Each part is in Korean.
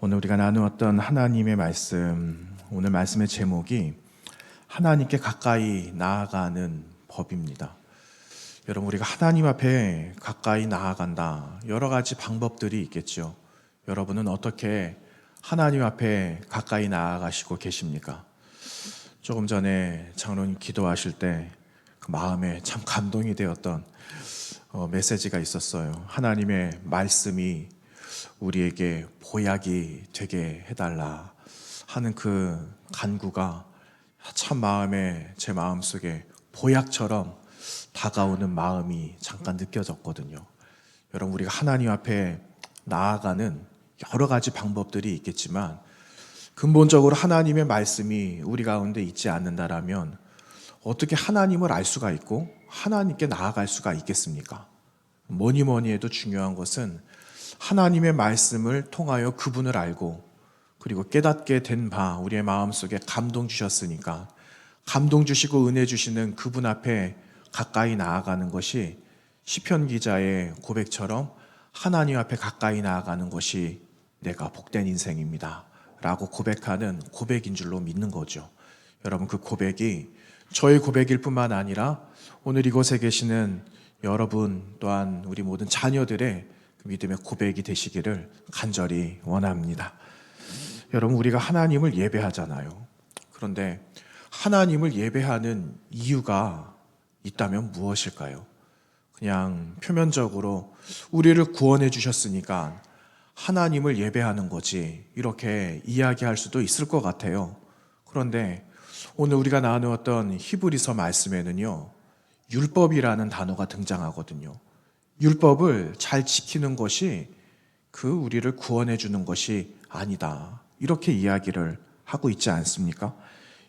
오늘 우리가 나누었던 하나님의 말씀, 오늘 말씀의 제목이 하나님께 가까이 나아가는 법입니다. 여러분, 우리가 하나님 앞에 가까이 나아간다. 여러 가지 방법들이 있겠죠. 여러분은 어떻게 하나님 앞에 가까이 나아가시고 계십니까? 조금 전에 장로님 기도하실 때 그 마음에 참 감동이 되었던 메시지가 있었어요. 하나님의 말씀이 우리에게 보약이 되게 해달라 하는 그 간구가 참 제 마음속에 보약처럼 다가오는 마음이 잠깐 느껴졌거든요. 여러분, 우리가 하나님 앞에 나아가는 여러 가지 방법들이 있겠지만 근본적으로 하나님의 말씀이 우리 가운데 있지 않는다라면 어떻게 하나님을 알 수가 있고 하나님께 나아갈 수가 있겠습니까? 뭐니 해도 중요한 것은 하나님의 말씀을 통하여 그분을 알고 그리고 깨닫게 된 바 우리의 마음속에 감동 주셨으니까 감동 주시고 은혜 주시는 그분 앞에 가까이 나아가는 것이 시편 기자의 고백처럼 하나님 앞에 가까이 나아가는 것이 내가 복된 인생입니다 라고 고백하는 고백인 줄로 믿는 거죠. 여러분, 그 고백이 저의 고백일 뿐만 아니라 오늘 이곳에 계시는 여러분 또한 우리 모든 자녀들의 믿음의 고백이 되시기를 간절히 원합니다. 여러분, 우리가 하나님을 예배하잖아요. 그런데 하나님을 예배하는 이유가 있다면 무엇일까요? 그냥 표면적으로 우리를 구원해 주셨으니까 하나님을 예배하는 거지 이렇게 이야기할 수도 있을 것 같아요. 그런데 오늘 우리가 나누었던 히브리서 말씀에는요, 율법이라는 단어가 등장하거든요. 율법을 잘 지키는 것이 우리를 구원해 주는 것이 아니다. 이렇게 이야기를 하고 있지 않습니까?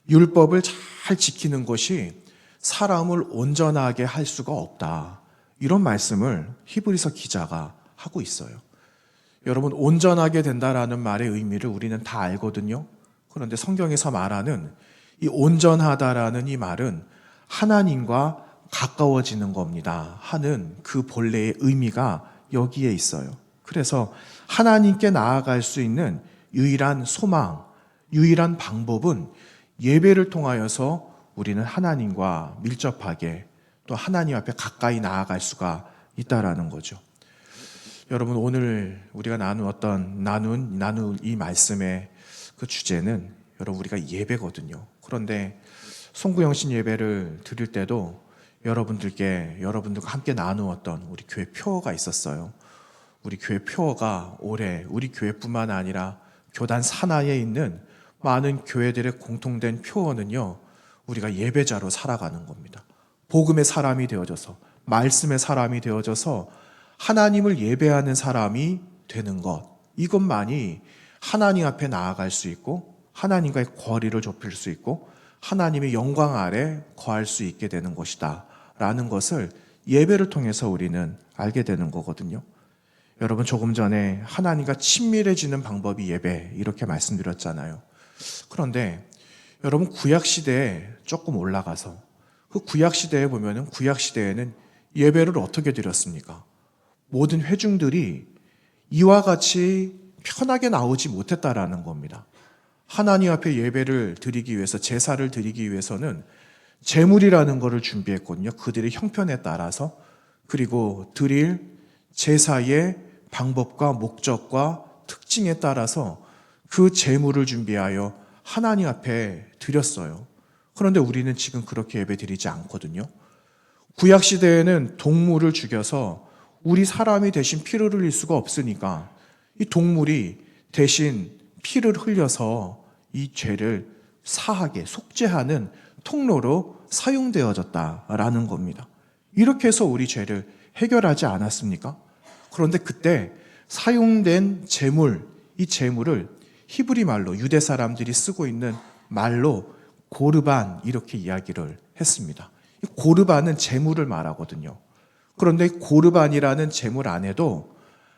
율법을 잘 지키는 것이 사람을 온전하게 할 수가 없다. 이런 말씀을 히브리서 기자가 하고 있어요. 여러분, 온전하게 된다라는 말의 의미를 우리는 다 알거든요. 그런데 성경에서 말하는 이 온전하다라는 이 말은 하나님과 가까워지는 겁니다 하는 그 본래의 의미가 여기에 있어요. 그래서 하나님께 나아갈 수 있는 유일한 소망, 유일한 방법은 예배를 통하여서 우리는 하나님과 밀접하게 또 하나님 앞에 가까이 나아갈 수가 있다라는 거죠. 여러분, 오늘 우리가 나눌 이 말씀의 그 주제는 여러분 우리가 예배거든요. 그런데 송구영신 예배를 드릴 때도 여러분들과 함께 나누었던 우리 교회 표어가 있었어요. 우리 교회 표어가 올해 우리 교회뿐만 아니라 교단 산하에 있는 많은 교회들의 공통된 표어는요, 우리가 예배자로 살아가는 겁니다. 복음의 사람이 되어져서, 말씀의 사람이 되어져서 하나님을 예배하는 사람이 되는 것, 이것만이 하나님 앞에 나아갈 수 있고 하나님과의 거리를 좁힐 수 있고 하나님의 영광 아래 거할 수 있게 되는 것이다 라는 것을 예배를 통해서 우리는 알게 되는 거거든요. 여러분, 조금 전에 하나님과 친밀해지는 방법이 예배 이렇게 말씀드렸잖아요. 그런데 여러분, 구약시대에 조금 올라가서 그 구약시대에 보면은 구약시대에는 예배를 어떻게 드렸습니까? 모든 회중들이 이와 같이 편하게 나오지 못했다라는 겁니다. 하나님 앞에 예배를 드리기 위해서, 제사를 드리기 위해서는 제물이라는 것을 준비했거든요. 그들의 형편에 따라서. 그리고 드릴 제사의 방법과 목적과 특징에 따라서 그 제물을 준비하여 하나님 앞에 드렸어요. 그런데 우리는 지금 그렇게 예배 드리지 않거든요. 구약시대에는 동물을 죽여서 우리 사람이 대신 피를 흘릴 수가 없으니까 이 동물이 대신 피를 흘려서 이 죄를 사하게 속죄하는 통로로 사용되어졌다라는 겁니다. 이렇게 해서 우리 죄를 해결하지 않았습니까? 그런데 그때 사용된 제물, 이 제물을 히브리 말로 유대 사람들이 쓰고 있는 말로 고르반 이렇게 이야기를 했습니다. 고르반은 제물을 말하거든요. 그런데 고르반이라는 제물 안에도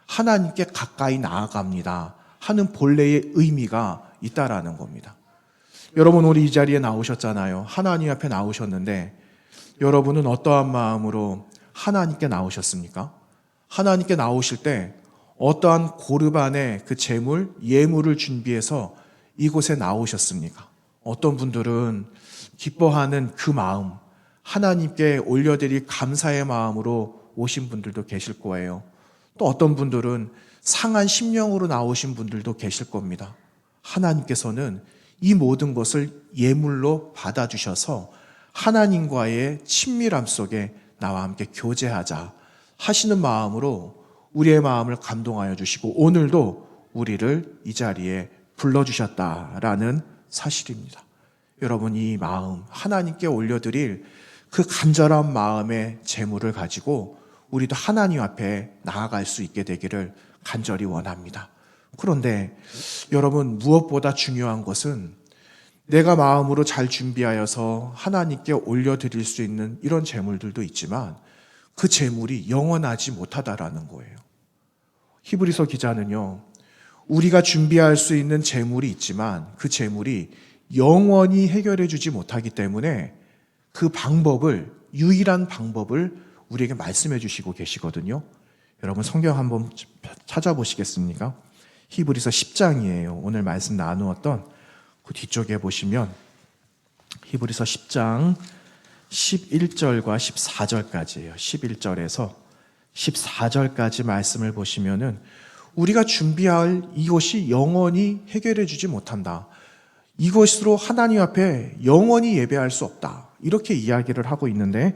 하나님께 가까이 나아갑니다 하는 본래의 의미가 있다라는 겁니다. 여러분, 오늘 이 자리에 나오셨잖아요. 하나님 앞에 나오셨는데 여러분은 어떠한 마음으로 하나님께 나오셨습니까? 하나님께 나오실 때 어떠한 고르반의 그 제물, 예물을 준비해서 이곳에 나오셨습니까? 어떤 분들은 기뻐하는 그 마음, 하나님께 올려드릴 감사의 마음으로 오신 분들도 계실 거예요. 또 어떤 분들은 상한 심령으로 나오신 분들도 계실 겁니다. 하나님께서는 이 모든 것을 예물로 받아주셔서 하나님과의 친밀함 속에 나와 함께 교제하자 하시는 마음으로 우리의 마음을 감동하여 주시고 오늘도 우리를 이 자리에 불러주셨다라는 사실입니다. 여러분, 이 마음, 하나님께 올려드릴 그 간절한 마음의 제물을 가지고 우리도 하나님 앞에 나아갈 수 있게 되기를 간절히 원합니다. 그런데 여러분, 무엇보다 중요한 것은 내가 마음으로 잘 준비하여서 하나님께 올려드릴 수 있는 이런 제물들도 있지만 그 제물이 영원하지 못하다라는 거예요. 히브리서 기자는요, 우리가 준비할 수 있는 제물이 있지만 그 제물이 영원히 해결해 주지 못하기 때문에 그 방법을, 유일한 방법을 우리에게 말씀해 주시고 계시거든요. 여러분, 성경 한번 찾아보시겠습니까? 히브리서 10장이에요. 오늘 말씀 나누었던 그 뒤쪽에 보시면 히브리서 10장 11절과 14절까지예요. 11절에서 14절까지 말씀을 보시면은 우리가 준비할 이것이 영원히 해결해 주지 못한다. 이것으로 하나님 앞에 영원히 예배할 수 없다. 이렇게 이야기를 하고 있는데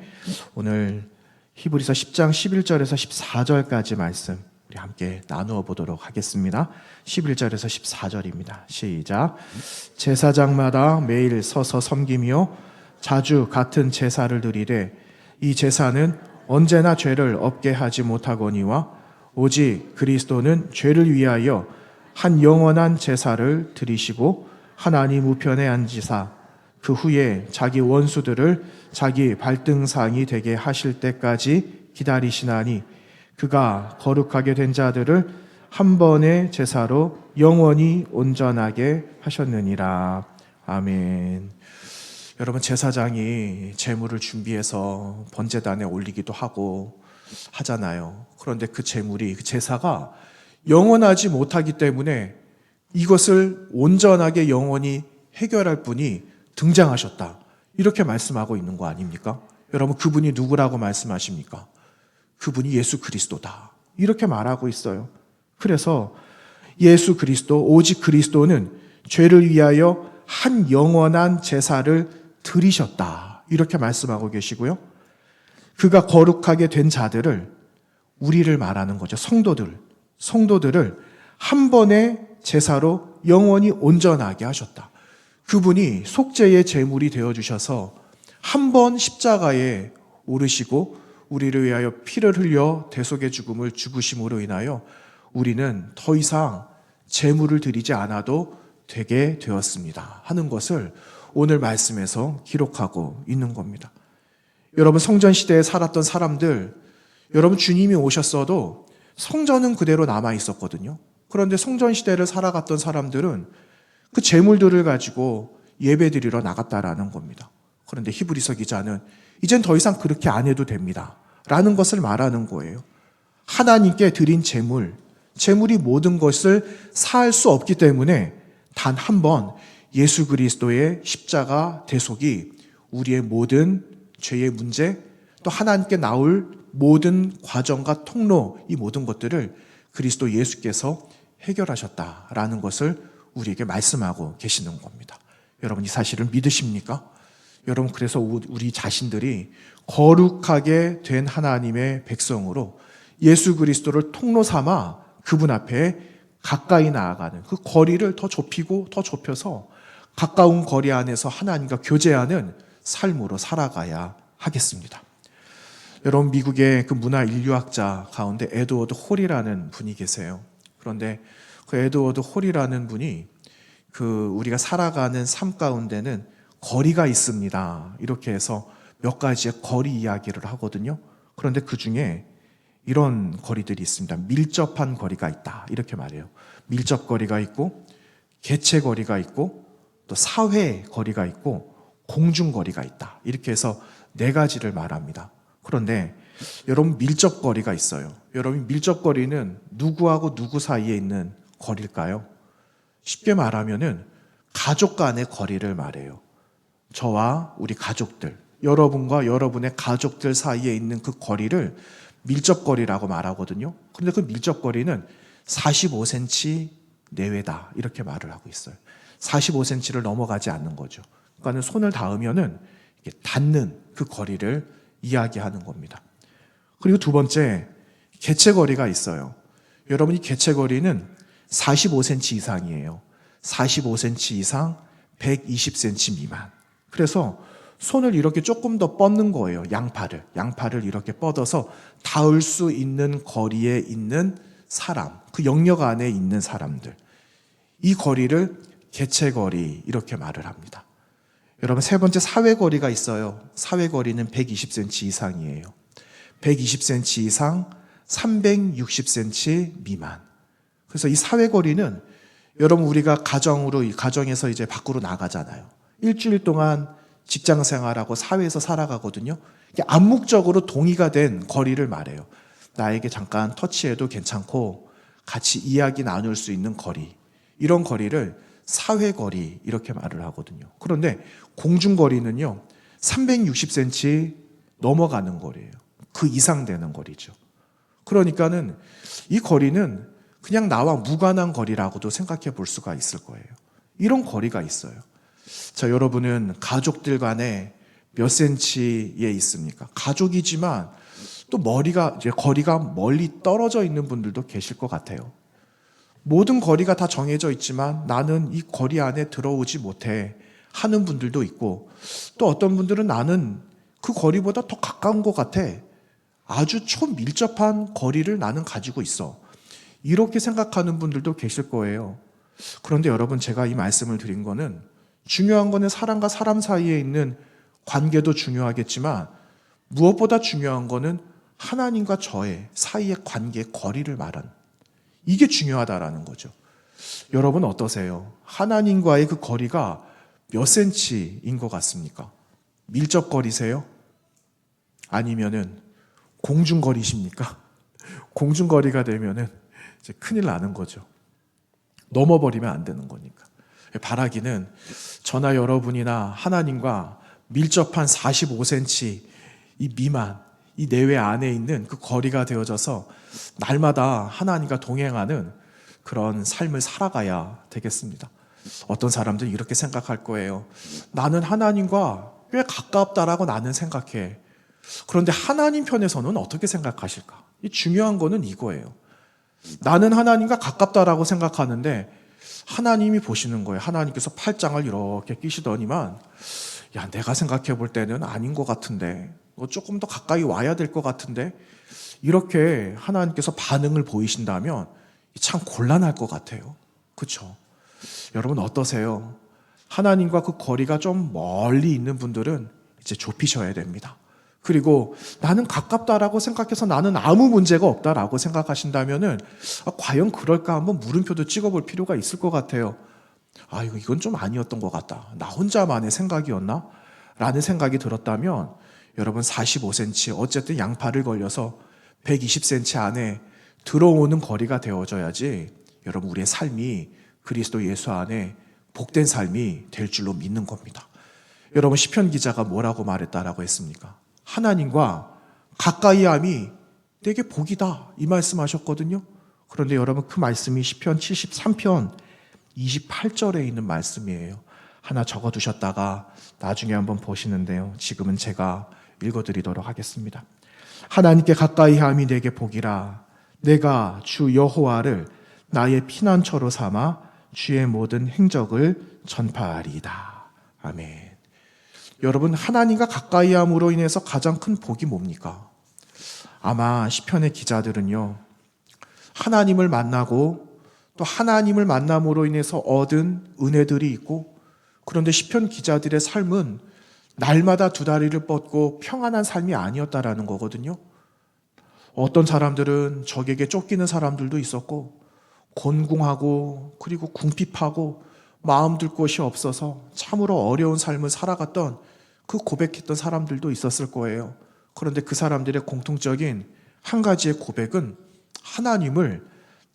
오늘 히브리서 10장 11절에서 14절까지 말씀 우리 함께 나누어 보도록 하겠습니다. 11절에서 14절입니다. 시작. 제사장마다 매일 서서 섬기며 자주 같은 제사를 드리되 이 제사는 언제나 죄를 없게 하지 못하거니와 오직 그리스도는 죄를 위하여 한 영원한 제사를 드리시고 하나님 우편에 앉으사 그 후에 자기 원수들을 자기 발등상이 되게 하실 때까지 기다리시나니 그가 거룩하게 된 자들을 한 번의 제사로 영원히 온전하게 하셨느니라. 아멘. 여러분, 제사장이 제물을 준비해서 번제단에 올리기도 하고 하잖아요. 그런데 그 제물이, 그 제사가 영원하지 못하기 때문에 이것을 온전하게 영원히 해결할 분이 등장하셨다. 이렇게 말씀하고 있는 거 아닙니까? 여러분, 그분이 누구라고 말씀하십니까? 그분이 예수 그리스도다. 이렇게 말하고 있어요. 그래서 예수 그리스도, 오직 그리스도는 죄를 위하여 한 영원한 제사를 드리셨다. 이렇게 말씀하고 계시고요. 그가 거룩하게 된 자들을, 우리를 말하는 거죠. 성도들을 한 번의 제사로 영원히 온전하게 하셨다. 그분이 속죄의 제물이 되어주셔서 한 번 십자가에 오르시고 우리를 위하여 피를 흘려 대속의 죽음을 죽으심으로 인하여 우리는 더 이상 제물을 드리지 않아도 되게 되었습니다 하는 것을 오늘 말씀에서 기록하고 있는 겁니다. 여러분, 성전 시대에 살았던 사람들, 여러분, 주님이 오셨어도 성전은 그대로 남아 있었거든요. 그런데 성전 시대를 살아갔던 사람들은 그 제물들을 가지고 예배드리러 나갔다라는 겁니다. 그런데 히브리서 기자는 이젠 더 이상 그렇게 안 해도 됩니다 라는 것을 말하는 거예요. 하나님께 드린 제물이 모든 것을 사할 수 없기 때문에 단 한 번 예수 그리스도의 십자가 대속이 우리의 모든 죄의 문제, 또 하나님께 나올 모든 과정과 통로, 이 모든 것들을 그리스도 예수께서 해결하셨다라는 것을 우리에게 말씀하고 계시는 겁니다. 여러분, 이 사실을 믿으십니까? 여러분, 그래서 우리 자신들이 거룩하게 된 하나님의 백성으로 예수 그리스도를 통로 삼아 그분 앞에 가까이 나아가는 그 거리를 더 좁히고 더 좁혀서 가까운 거리 안에서 하나님과 교제하는 삶으로 살아가야 하겠습니다. 여러분, 미국의 그 문화 인류학자 가운데 에드워드 홀이라는 분이 계세요. 그런데 그 에드워드 홀이라는 분이 우리가 살아가는 삶 가운데는 거리가 있습니다. 이렇게 해서 몇 가지의 거리 이야기를 하거든요. 그런데 그 중에 이런 거리들이 있습니다. 밀접한 거리가 있다. 이렇게 말해요. 밀접 거리가 있고, 개체 거리가 있고, 또 사회 거리가 있고, 공중 거리가 있다. 이렇게 해서 네 가지를 말합니다. 그런데 여러분 밀접거리가 있어요. 여러분 밀접거리는 누구하고 누구 사이에 있는 거리일까요? 쉽게 말하면은 가족 간의 거리를 말해요. 저와 우리 가족들, 여러분과 여러분의 가족들 사이에 있는 그 거리를 밀접거리라고 말하거든요. 그런데 그 밀접거리는 45cm 내외다 이렇게 말을 하고 있어요. 45cm를 넘어가지 않는 거죠. 그러니까 손을 닿으면은 닿는 그 거리를 이야기하는 겁니다. 그리고 두 번째, 개체거리가 있어요. 여러분이 개체거리는 45cm 이상이에요. 45cm 이상, 120cm 미만. 그래서 손을 이렇게 조금 더 뻗는 거예요. 양팔을 이렇게 뻗어서 닿을 수 있는 거리에 있는 사람, 그 영역 안에 있는 사람들. 이 거리를 개체거리 이렇게 말을 합니다. 여러분 세 번째 사회거리가 있어요. 사회거리는 120cm 이상이에요. 120cm 이상, 360cm 미만. 그래서 이 사회거리는 여러분 우리가 가정에서 이제 밖으로 나가잖아요. 일주일 동안 직장 생활하고 사회에서 살아가거든요. 이게 암묵적으로 동의가 된 거리를 말해요. 나에게 잠깐 터치해도 괜찮고 같이 이야기 나눌 수 있는 거리. 이런 거리를 사회거리 이렇게 말을 하거든요. 그런데 공중거리는요. 360cm 넘어가는 거리예요. 그 이상 되는 거리죠. 그러니까는 이 거리는 그냥 나와 무관한 거리라고도 생각해 볼 수가 있을 거예요. 이런 거리가 있어요. 자, 여러분은 가족들 간에 몇 센치에 있습니까? 가족이지만 또 거리가 멀리 떨어져 있는 분들도 계실 것 같아요. 모든 거리가 다 정해져 있지만 나는 이 거리 안에 들어오지 못해 하는 분들도 있고, 또 어떤 분들은 나는 그 거리보다 더 가까운 것 같아. 아주 초밀접한 거리를 나는 가지고 있어. 이렇게 생각하는 분들도 계실 거예요. 그런데 여러분, 제가 이 말씀을 드린 거는 중요한 거는 사람과 사람 사이에 있는 관계도 중요하겠지만 무엇보다 중요한 거는 하나님과 저의 사이의 관계의 거리를 말한, 이게 중요하다라는 거죠. 여러분 어떠세요? 하나님과의 그 거리가 몇 센치인 것 같습니까? 밀접거리세요? 아니면은 공중거리십니까? 공중거리가 되면은 이제 큰일 나는 거죠. 넘어버리면 안 되는 거니까. 바라기는 저나 여러분이나 하나님과 밀접한 45cm 이 미만, 이 내외 안에 있는 그 거리가 되어져서 날마다 하나님과 동행하는 그런 삶을 살아가야 되겠습니다. 어떤 사람들은 이렇게 생각할 거예요. 나는 하나님과 꽤 가깝다라고 나는 생각해. 그런데 하나님 편에서는 어떻게 생각하실까? 이 중요한 거는 이거예요. 나는 하나님과 가깝다라고 생각하는데 하나님이 보시는 거예요. 하나님께서 팔짱을 이렇게 끼시더니만, 야, 내가 생각해 볼 때는 아닌 것 같은데, 조금 더 가까이 와야 될 것 같은데, 이렇게 하나님께서 반응을 보이신다면 참 곤란할 것 같아요. 그렇죠? 여러분 어떠세요? 하나님과 그 거리가 좀 멀리 있는 분들은 이제 좁히셔야 됩니다. 그리고 나는 가깝다라고 생각해서 나는 아무 문제가 없다라고 생각하신다면은 과연 그럴까 한번 물음표도 찍어볼 필요가 있을 것 같아요. 이건 좀 아니었던 것 같다. 나 혼자만의 생각이었나? 라는 생각이 들었다면 여러분 45cm 어쨌든 양팔을 걸려서 120cm 안에 들어오는 거리가 되어져야지 여러분 우리의 삶이 그리스도 예수 안에 복된 삶이 될 줄로 믿는 겁니다. 여러분 시편 기자가 뭐라고 말했다라고 했습니까? 하나님과 가까이 함이 내게 복이다 이 말씀하셨거든요. 그런데 여러분 그 말씀이 시편 73편 28절에 있는 말씀이에요. 하나 적어두셨다가 나중에 한번 보시는데요. 지금은 제가 읽어드리도록 하겠습니다. 하나님께 가까이 함이 내게 복이라. 내가 주 여호와를 나의 피난처로 삼아 주의 모든 행적을 전파하리이다. 아멘. 여러분 하나님과 가까이 함으로 인해서 가장 큰 복이 뭡니까? 아마 시편의 기자들은요, 하나님을 만나고 또 하나님을 만남으로 인해서 얻은 은혜들이 있고, 그런데 시편 기자들의 삶은 날마다 두 다리를 뻗고 평안한 삶이 아니었다라는 거거든요. 어떤 사람들은 적에게 쫓기는 사람들도 있었고, 곤궁하고 그리고 궁핍하고 마음 둘 곳이 없어서 참으로 어려운 삶을 살아갔던 그 고백했던 사람들도 있었을 거예요. 그런데 그 사람들의 공통적인 한 가지의 고백은 하나님을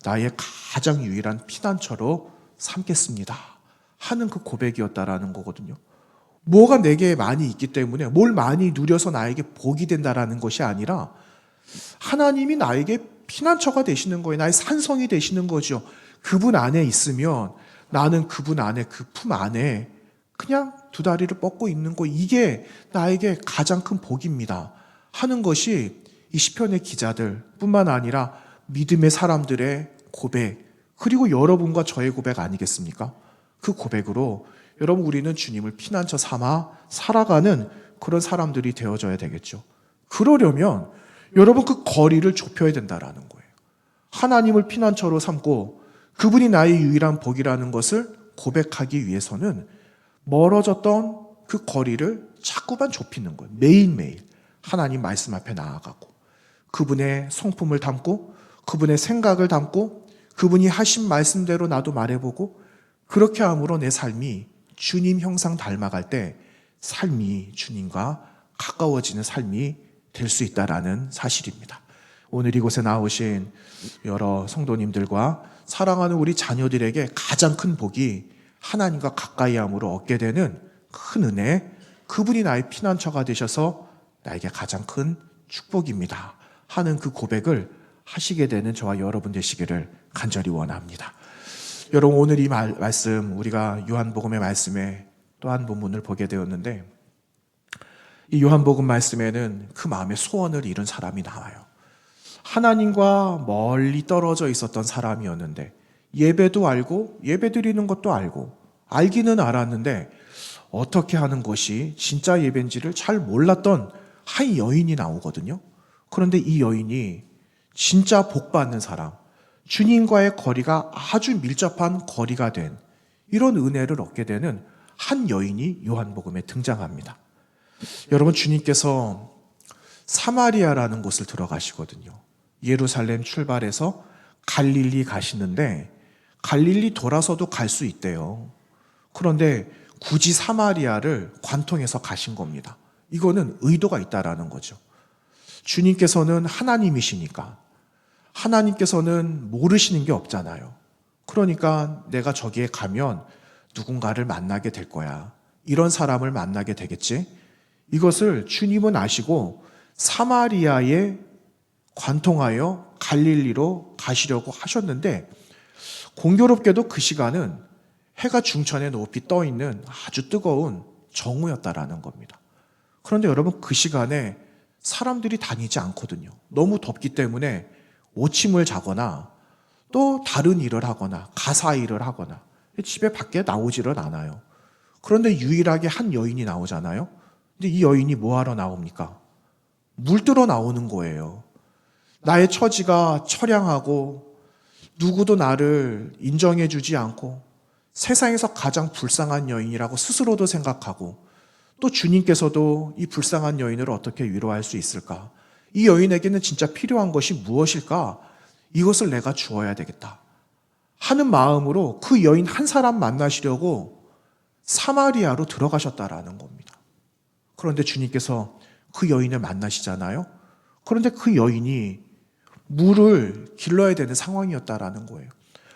나의 가장 유일한 피난처로 삼겠습니다 하는 그 고백이었다라는 거거든요. 뭐가 내게 많이 있기 때문에 뭘 많이 누려서 나에게 복이 된다라는 것이 아니라 하나님이 나에게 피난처가 되시는 거예요. 나의 산성이 되시는 거죠. 그분 안에 있으면 나는 그분 안에, 그 품 안에 그냥 두 다리를 뻗고 있는 거, 이게 나에게 가장 큰 복입니다 하는 것이 이 시편의 기자들 뿐만 아니라 믿음의 사람들의 고백, 그리고 여러분과 저의 고백 아니겠습니까? 그 고백으로 여러분, 우리는 주님을 피난처 삼아 살아가는 그런 사람들이 되어져야 되겠죠. 그러려면 여러분, 그 거리를 좁혀야 된다라는 거예요. 하나님을 피난처로 삼고 그분이 나의 유일한 복이라는 것을 고백하기 위해서는 멀어졌던 그 거리를 자꾸만 좁히는 거예요. 매일매일 하나님 말씀 앞에 나아가고 그분의 성품을 담고 그분의 생각을 담고 그분이 하신 말씀대로 나도 말해보고, 그렇게 함으로 내 삶이 주님 형상 닮아갈 때 삶이 주님과 가까워지는 삶이 될 수 있다라는 사실입니다. 오늘 이곳에 나오신 여러 성도님들과 사랑하는 우리 자녀들에게 가장 큰 복이 하나님과 가까이 함으로 얻게 되는 큰 은혜, 그분이 나의 피난처가 되셔서 나에게 가장 큰 축복입니다 하는 그 고백을 하시게 되는 저와 여러분 되시기를 간절히 원합니다. 여러분, 오늘 이 말씀, 우리가 요한복음의 말씀에 또 한 본문을 보게 되었는데, 이 요한복음 말씀에는 그 마음의 소원을 이룬 사람이 나와요. 하나님과 멀리 떨어져 있었던 사람이었는데 예배도 알고 예배드리는 것도 알고 알기는 알았는데 어떻게 하는 것이 진짜 예배인지를 잘 몰랐던 한 여인이 나오거든요. 그런데 이 여인이 진짜 복받는 사람, 주님과의 거리가 아주 밀접한 거리가 된 이런 은혜를 얻게 되는 한 여인이 요한복음에 등장합니다. 여러분, 주님께서 사마리아라는 곳을 들어가시거든요. 예루살렘 출발해서 갈릴리 가시는데 갈릴리 돌아서도 갈 수 있대요. 그런데 굳이 사마리아를 관통해서 가신 겁니다. 이거는 의도가 있다라는 거죠. 주님께서는 하나님이시니까 하나님께서는 모르시는 게 없잖아요. 그러니까 내가 저기에 가면 누군가를 만나게 될 거야, 이런 사람을 만나게 되겠지, 이것을 주님은 아시고 사마리아에 관통하여 갈릴리로 가시려고 하셨는데, 공교롭게도 그 시간은 해가 중천에 높이 떠 있는 아주 뜨거운 정오였다라는 겁니다. 그런데 여러분, 그 시간에 사람들이 다니지 않거든요. 너무 덥기 때문에 오침을 자거나 또 다른 일을 하거나 가사 일을 하거나 집에 밖에 나오지를 않아요. 그런데 유일하게 한 여인이 나오잖아요. 근데 이 여인이 뭐하러 나옵니까? 물들어 나오는 거예요. 나의 처지가 처량하고 누구도 나를 인정해주지 않고 세상에서 가장 불쌍한 여인이라고 스스로도 생각하고, 또 주님께서도 이 불쌍한 여인을 어떻게 위로할 수 있을까? 이 여인에게는 진짜 필요한 것이 무엇일까? 이것을 내가 주어야 되겠다 하는 마음으로 그 여인 한 사람 만나시려고 사마리아로 들어가셨다라는 겁니다. 그런데 주님께서 그 여인을 만나시잖아요. 그런데 그 여인이 물을 길러야 되는 상황이었다라는 거예요.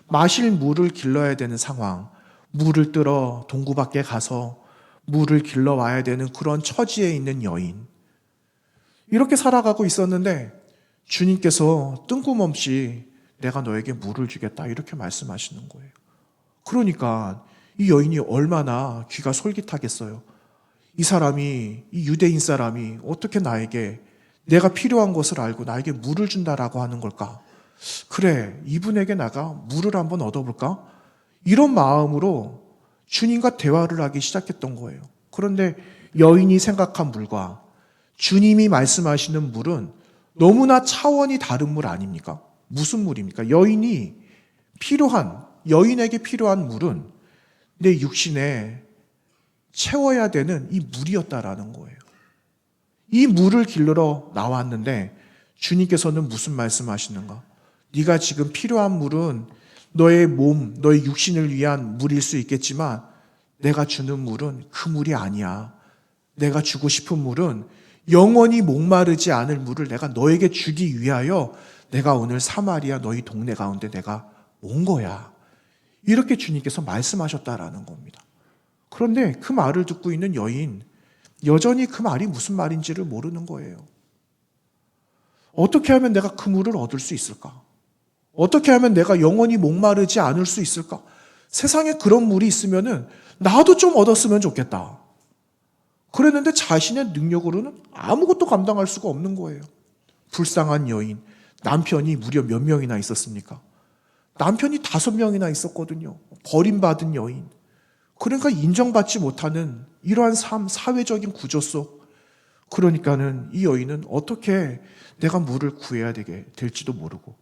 마실 물을 길러야 되는 상황, 물을 뜨러 동구 밖에 가서 물을 길러 와야 되는 그런 처지에 있는 여인, 이렇게 살아가고 있었는데 주님께서 뜬금없이 내가 너에게 물을 주겠다 이렇게 말씀하시는 거예요. 그러니까 이 여인이 얼마나 귀가 솔깃하겠어요. 이 사람이, 이 유대인 사람이 어떻게 나에게 내가 필요한 것을 알고 나에게 물을 준다라고 하는 걸까? 그래, 이분에게 나가 물을 한번 얻어볼까? 이런 마음으로 주님과 대화를 하기 시작했던 거예요. 그런데 여인이 생각한 물과 주님이 말씀하시는 물은 너무나 차원이 다른 물 아닙니까? 무슨 물입니까? 여인에게 필요한 물은 내 육신에 채워야 되는 이 물이었다라는 거예요. 이 물을 길러러 나왔는데 주님께서는 무슨 말씀하시는가? 네가 지금 필요한 물은 너의 몸, 너의 육신을 위한 물일 수 있겠지만 내가 주는 물은 그 물이 아니야. 내가 주고 싶은 물은 영원히 목마르지 않을 물을 내가 너에게 주기 위하여 내가 오늘 사마리아 너희 동네 가운데 내가 온 거야. 이렇게 주님께서 말씀하셨다라는 겁니다. 그런데 그 말을 듣고 있는 여인, 여전히 그 말이 무슨 말인지를 모르는 거예요. 어떻게 하면 내가 그 물을 얻을 수 있을까? 어떻게 하면 내가 영원히 목마르지 않을 수 있을까? 세상에 그런 물이 있으면은 나도 좀 얻었으면 좋겠다. 그랬는데 자신의 능력으로는 아무것도 감당할 수가 없는 거예요. 불쌍한 여인, 남편이 무려 몇 명이나 있었습니까? 남편이 5명이나 있었거든요. 버림받은 여인. 그러니까 인정받지 못하는 이러한 삶, 사회적인 구조 속. 그러니까는 이 여인은 어떻게 내가 물을 구해야 될지도 모르고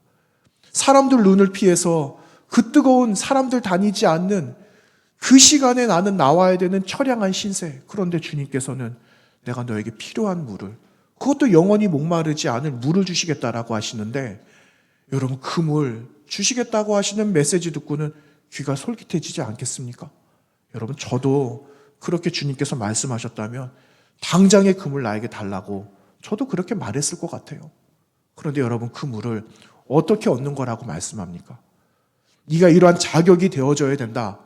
사람들 눈을 피해서 그 뜨거운 사람들 다니지 않는 그 시간에 나는 나와야 되는 처량한 신세. 그런데 주님께서는 내가 너에게 필요한 물을, 그것도 영원히 목마르지 않을 물을 주시겠다라고 하시는데, 여러분 그 물 주시겠다고 하시는 메시지 듣고는 귀가 솔깃해지지 않겠습니까? 여러분 저도 그렇게 주님께서 말씀하셨다면 당장에 그 물 나에게 달라고 저도 그렇게 말했을 것 같아요. 그런데 여러분 그 물을 어떻게 얻는 거라고 말씀합니까? 네가 이러한 자격이 되어져야 된다.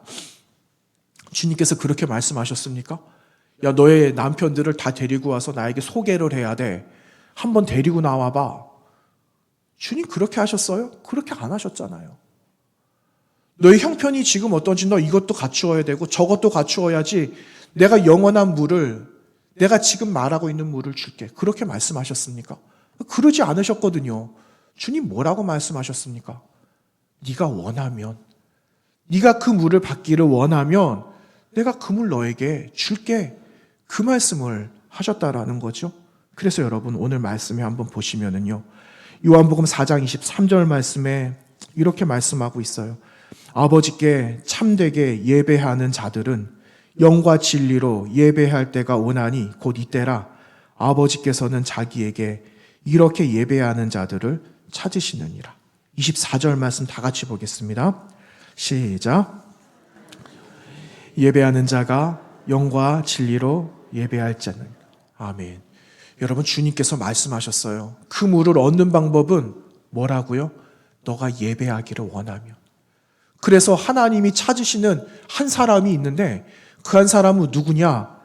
주님께서 그렇게 말씀하셨습니까? 야, 너의 남편들을 다 데리고 와서 나에게 소개를 해야 돼. 한번 데리고 나와봐. 주님 그렇게 하셨어요? 그렇게 안 하셨잖아요. 너의 형편이 지금 어떤지 너 이것도 갖추어야 되고 저것도 갖추어야지 내가 영원한 물을, 내가 지금 말하고 있는 물을 줄게. 그렇게 말씀하셨습니까? 그러지 않으셨거든요. 주님 뭐라고 말씀하셨습니까? 네가 원하면, 네가 그 물을 받기를 원하면 내가 그 물 너에게 줄게. 그 말씀을 하셨다라는 거죠. 그래서 여러분 오늘 말씀에 한번 보시면은요. 요한복음 4장 23절 말씀에 이렇게 말씀하고 있어요. 아버지께 참되게 예배하는 자들은 영과 진리로 예배할 때가 오나니 곧 이때라. 아버지께서는 자기에게 이렇게 예배하는 자들을 찾으시느니라. 24절 말씀 다 같이 보겠습니다. 시작. 예배하는 자가 영과 진리로 예배할 자는. 아멘. 여러분 주님께서 말씀하셨어요. 그 물을 얻는 방법은 뭐라고요? 너가 예배하기를 원하면. 그래서 하나님이 찾으시는 한 사람이 있는데 그 한 사람은 누구냐?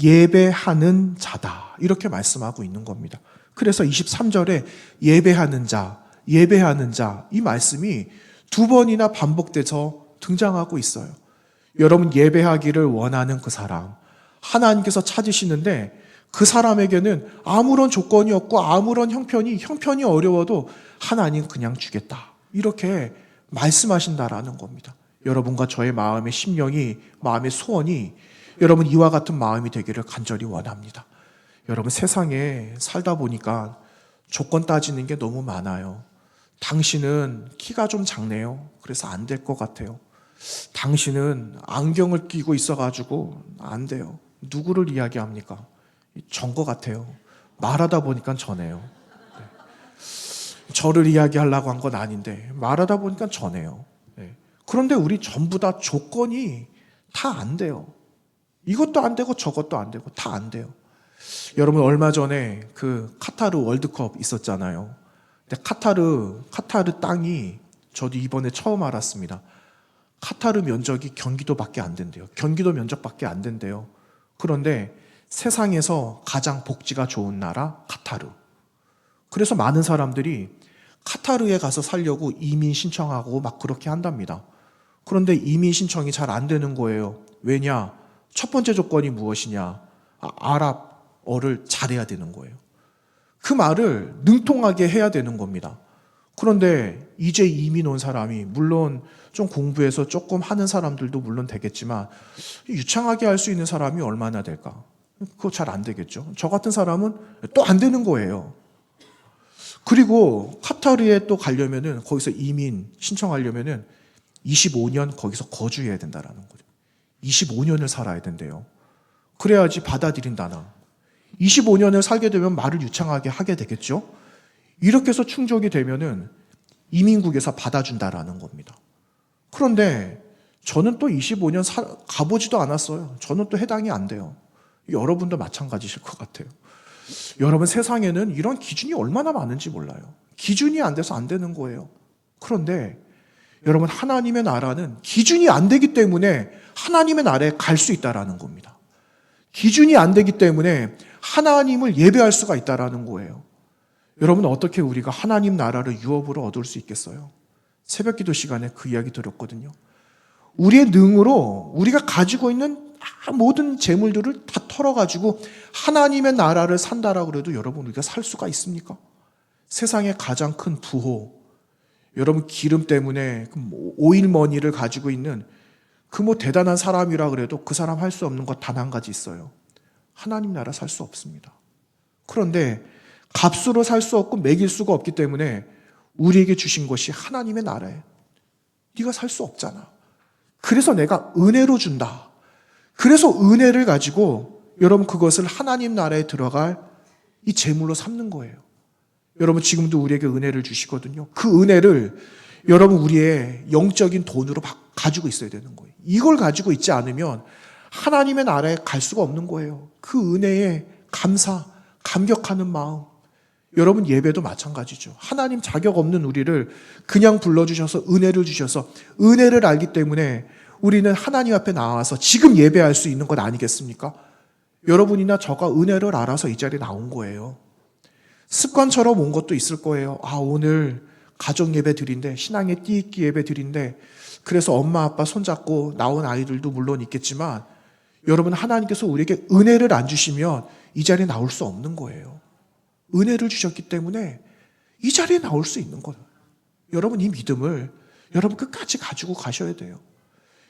예배하는 자다. 이렇게 말씀하고 있는 겁니다. 그래서 23절에 예배하는 자, 예배하는 자, 이 말씀이 2번이나 반복돼서 등장하고 있어요. 여러분 예배하기를 원하는 그 사람, 하나님께서 찾으시는데 그 사람에게는 아무런 조건이 없고 아무런 형편이 어려워도 하나님 그냥 주겠다. 이렇게 말씀하신다라는 겁니다. 여러분과 저의 마음의 심령이, 마음의 소원이 여러분 이와 같은 마음이 되기를 간절히 원합니다. 여러분 세상에 살다 보니까 조건 따지는 게 너무 많아요. 당신은 키가 좀 작네요. 그래서 안 될 것 같아요. 당신은 안경을 끼고 있어가지고 안 돼요. 누구를 이야기합니까? 전 것 같아요. 말하다 보니까 저네요. 저를 이야기하려고 한 건 아닌데 말하다 보니까 저네요. 그런데 우리 전부 다 조건이 다 안 돼요. 이것도 안 되고 저것도 안 되고 다 안 돼요. 여러분 얼마 전에 그 카타르 월드컵 있었잖아요. 근데 카타르 땅이 저도 이번에 처음 알았습니다. 카타르 면적이 경기도밖에 안 된대요. 경기도 면적밖에 안 된대요. 그런데 세상에서 가장 복지가 좋은 나라 카타르. 그래서 많은 사람들이 카타르에 가서 살려고 이민 신청하고 막 그렇게 한답니다. 그런데 이민 신청이 잘 안 되는 거예요. 왜냐? 첫 번째 조건이 무엇이냐? 아랍어를 잘해야 되는 거예요. 그 말을 능통하게 해야 되는 겁니다. 그런데 이제 이민 온 사람이 물론 좀 공부해서 조금 하는 사람들도 물론 되겠지만 유창하게 할 수 있는 사람이 얼마나 될까? 그거 잘 안 되겠죠. 저 같은 사람은 또 안 되는 거예요. 그리고 카타르에 또 가려면은 거기서 이민 신청하려면은 25년 거기서 거주해야 된다라는 거죠. 25년을 살아야 된대요. 그래야지 받아들인다나. 25년을 살게 되면 말을 유창하게 하게 되겠죠. 이렇게 해서 충족이 되면은 이민국에서 받아준다라는 겁니다. 그런데 저는 또 25년 가보지도 않았어요. 저는 또 해당이 안 돼요. 여러분도 마찬가지실 것 같아요. 여러분, 세상에는 이런 기준이 얼마나 많은지 몰라요. 기준이 안 돼서 안 되는 거예요. 그런데 여러분, 하나님의 나라는 기준이 안 되기 때문에 하나님의 나라에 갈 수 있다라는 겁니다. 기준이 안 되기 때문에 하나님을 예배할 수가 있다라는 거예요. 여러분, 어떻게 우리가 하나님 나라를 유업으로 얻을 수 있겠어요? 새벽 기도 시간에 그 이야기 드렸거든요. 우리의 능으로 우리가 가지고 있는 모든 재물들을 다 털어가지고 하나님의 나라를 산다라고 해도 여러분, 우리가 살 수가 있습니까? 세상의 가장 큰 부호, 여러분, 기름 때문에 오일머니를 가지고 있는 그 대단한 사람이라 그래도 그 사람 할 수 없는 것 단 한 가지 있어요. 하나님 나라 살 수 없습니다. 그런데 값으로 살 수 없고 매길 수가 없기 때문에 우리에게 주신 것이 하나님의 나라예요. 네가 살 수 없잖아. 그래서 내가 은혜로 준다. 그래서 은혜를 가지고 여러분, 그것을 하나님 나라에 들어갈 이 재물로 삼는 거예요. 여러분, 지금도 우리에게 은혜를 주시거든요. 그 은혜를 여러분, 우리의 영적인 돈으로 가지고 있어야 되는 거예요. 이걸 가지고 있지 않으면 하나님의 나라에 갈 수가 없는 거예요. 그 은혜에 감사, 감격하는 마음. 여러분, 예배도 마찬가지죠. 하나님 자격 없는 우리를 그냥 불러주셔서 은혜를 주셔서 은혜를 알기 때문에 우리는 하나님 앞에 나와서 지금 예배할 수 있는 것 아니겠습니까? 여러분이나 저가 은혜를 알아서 이 자리에 나온 거예요. 습관처럼 온 것도 있을 거예요. 오늘 가족 예배 드린데, 신앙의 띠익기 예배 드린데, 그래서 엄마 아빠 손잡고 나온 아이들도 물론 있겠지만, 여러분, 하나님께서 우리에게 은혜를 안 주시면 이 자리에 나올 수 없는 거예요. 은혜를 주셨기 때문에 이 자리에 나올 수 있는 거예요. 여러분, 이 믿음을 여러분 끝까지 가지고 가셔야 돼요.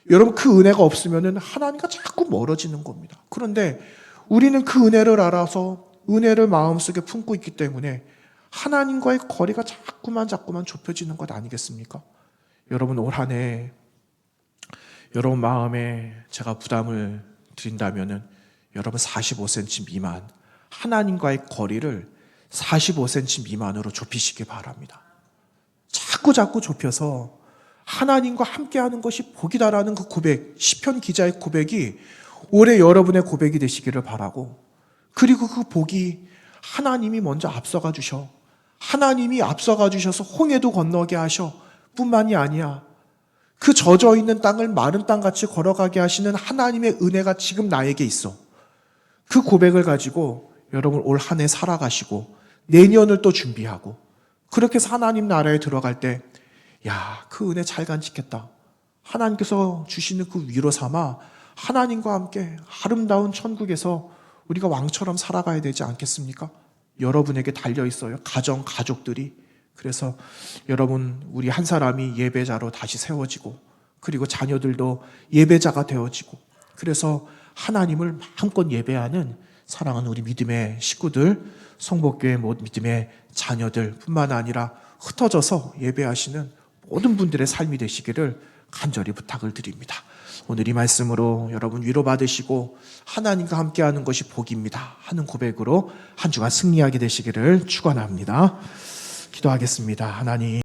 여러분, 그 은혜가 없으면 하나님과 자꾸 멀어지는 겁니다. 그런데 우리는 그 은혜를 알아서 은혜를 마음속에 품고 있기 때문에 하나님과의 거리가 자꾸만 좁혀지는 것 아니겠습니까? 여러분, 올 한 해 여러분 마음에 제가 부담을 드린다면은 여러분 45cm 미만, 하나님과의 거리를 45cm 미만으로 좁히시기 바랍니다. 자꾸 좁혀서 하나님과 함께하는 것이 복이다라는 그 고백, 시편 기자의 고백이 올해 여러분의 고백이 되시기를 바라고, 그리고 그 복이 하나님이 먼저 앞서가 주셔, 하나님이 앞서가 주셔서 홍해도 건너게 하셔 뿐만이 아니야, 그 젖어 있는 땅을 마른 땅같이 걸어가게 하시는 하나님의 은혜가 지금 나에게 있어. 그 고백을 가지고 여러분 올 한 해 살아가시고 내년을 또 준비하고, 그렇게 해서 하나님 나라에 들어갈 때, 그 은혜 잘 간직했다, 하나님께서 주시는 그 위로 삼아 하나님과 함께 아름다운 천국에서 우리가 왕처럼 살아가야 되지 않겠습니까? 여러분에게 달려있어요. 가족들이. 그래서 여러분, 우리 한 사람이 예배자로 다시 세워지고, 그리고 자녀들도 예배자가 되어지고, 그래서 하나님을 마음껏 예배하는 사랑하는 우리 믿음의 식구들, 성복교회 믿음의 자녀들 뿐만 아니라 흩어져서 예배하시는 모든 분들의 삶이 되시기를 간절히 부탁을 드립니다. 오늘 이 말씀으로 여러분 위로받으시고 하나님과 함께하는 것이 복입니다 하는 고백으로 한 주간 승리하게 되시기를 축원합니다. 기도하겠습니다. 하나님,